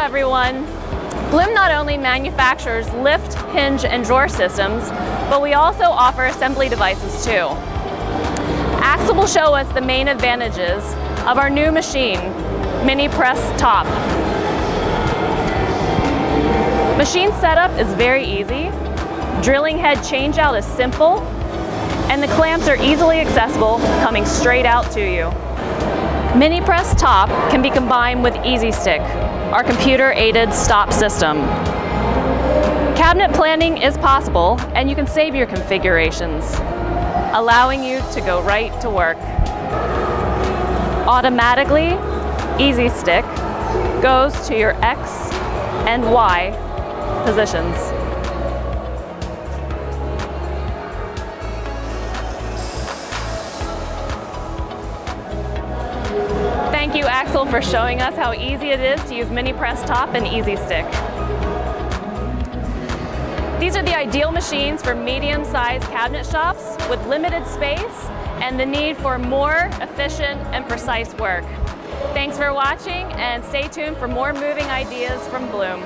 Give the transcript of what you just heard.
everyone. Blum not only manufactures lift, hinge, and drawer systems, but we also offer assembly devices too. Axel will show us the main advantages of our new machine, MINIPRESS Top. Machine setup is very easy, drilling head changeout is simple, and the clamps are easily accessible, coming straight out to you. MINIPRESS Top can be combined with EASYSTICK, our computer-aided stop system. Cabinet planning is possible, and you can save your configurations, allowing you to go right to work. Automatically, EASYSTICK goes to your X and Y positions. Thank you, Axel, for showing us how easy it is to use MINIPRESS Top and EASYSTICK. These are the ideal machines for medium-sized cabinet shops with limited space and the need for more efficient and precise work. Thanks for watching, and stay tuned for more moving ideas from Blum.